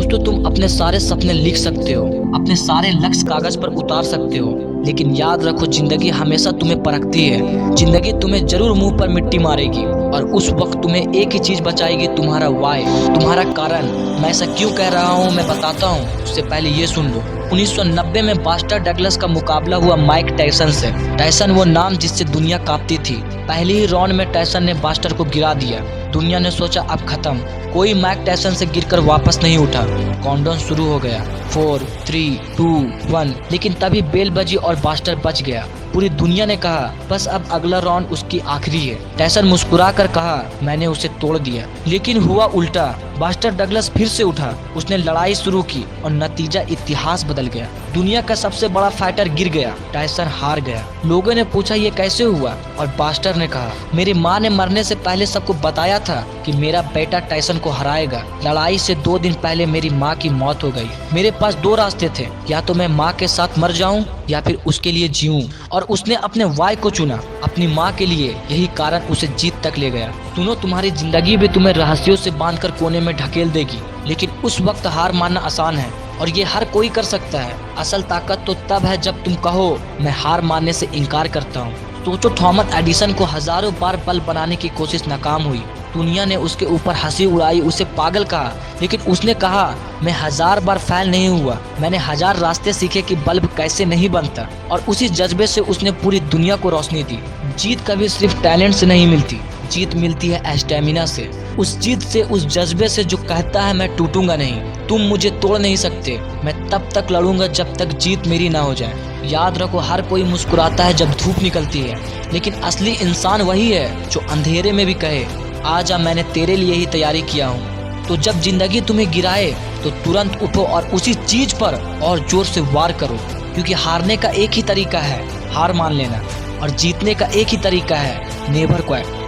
दोस्तों, तुम अपने सारे सपने लिख सकते हो, अपने सारे लक्ष्य कागज पर उतार सकते हो, लेकिन याद रखो जिंदगी हमेशा तुम्हें परखती है। जिंदगी तुम्हें जरूर मुंह पर मिट्टी मारेगी और उस वक्त तुम्हें एक ही चीज बचाएगी, तुम्हारा वाई, तुम्हारा कारण। मैं ऐसा क्यों कह रहा हूँ मैं बताता हूँ, उससे पहले ये सुन लो। 1990 में बास्टर डगलस का मुकाबला हुआ माइक टायसन से। टायसन वो नाम जिससे दुनिया कांपती थी। पहले ही राउंड में टायसन ने बास्टर को गिरा दिया। दुनिया ने सोचा अब खत्म, कोई माइक टायसन से गिरकर वापस नहीं उठा। काउंटडाउन शुरू हो गया, 4, 3, 2, 1। लेकिन तभी बेल बजी और बास्टर बच गया। पूरी दुनिया ने कहा बस अब अगला राउंड उसकी आखिरी है। टायसन मुस्कुरा कर कहा मैंने उसे तोड़ दिया। लेकिन हुआ उल्टा, बास्टर डगलस फिर से उठा, उसने लड़ाई शुरू की और नतीजा इतिहास बदल गया। दुनिया का सबसे बड़ा फाइटर गिर गया, टायसन हार गया। लोगों ने पूछा ये कैसे हुआ और बास्टर ने कहा मेरी माँ ने मरने से पहले सबको बताया था कि मेरा बेटा टायसन को हराएगा। लड़ाई से 2 दिन पहले मेरी माँ की मौत हो गई। मेरे पास 2 रास्ते थे, या तो मैं माँ के साथ मर जाऊं या फिर उसके लिए जीऊं, और उसने अपने वाई को चुना, अपनी माँ के लिए। यही कारण उसे जीत तक ले गया। सुनो, तुम्हारी जिंदगी भी तुम्हें रहस्यों से बांधकर कोने में ढकेल देगी, लेकिन उस वक्त हार मानना आसान है और ये हर कोई कर सकता है। असल ताकत तो तब है जब तुम कहो मैं हार मानने से इनकार करता हूँ। सोचो, थॉमस एडिसन को हजारों बार बल्ब बनाने की कोशिश नाकाम हुई। दुनिया ने उसके ऊपर हंसी उड़ाई, उसे पागल कहा, लेकिन उसने कहा मैं 1000 बार फेल नहीं हुआ, मैंने 1000 रास्ते सीखे कि बल्ब कैसे नहीं बनता। और उसी जज्बे से उसने पूरी दुनिया को रोशनी दी। जीत कभी सिर्फ टैलेंट से नहीं मिलती, जीत मिलती है स्टेमिना से। उस जीत से, उस जज्बे से जो कहता है मैं टूटूंगा नहीं, तुम मुझे तोड़ नहीं सकते, मैं तब तक लड़ूंगा जब तक जीत मेरी ना हो जाए। याद रखो, हर कोई मुस्कुराता है जब धूप निकलती है, लेकिन असली इंसान वही है जो अंधेरे में भी कहे आजा, मैंने तेरे लिए ही तैयारी किया हूँ। तो जब जिंदगी तुम्हें गिराए तो तुरंत उठो और उसी चीज पर और जोर से वार करो, क्योंकि हारने का एक ही तरीका है, हार मान लेना, और जीतने का एक ही तरीका है, नेवर क्विट।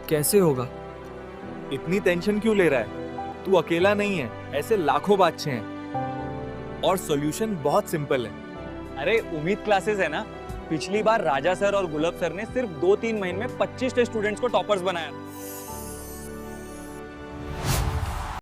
कैसे होगा? इतनी टेंशन क्यों ले रहा है? तू अकेला नहीं है, ऐसे लाखों बच्चे हैं और सॉल्यूशन बहुत सिंपल है। अरे उम्मीद क्लासेस है ना, पिछली बार राजा सर और गुलाब सर ने सिर्फ 2-3 महीने में 25 स्टूडेंट्स को टॉपर्स बनाया।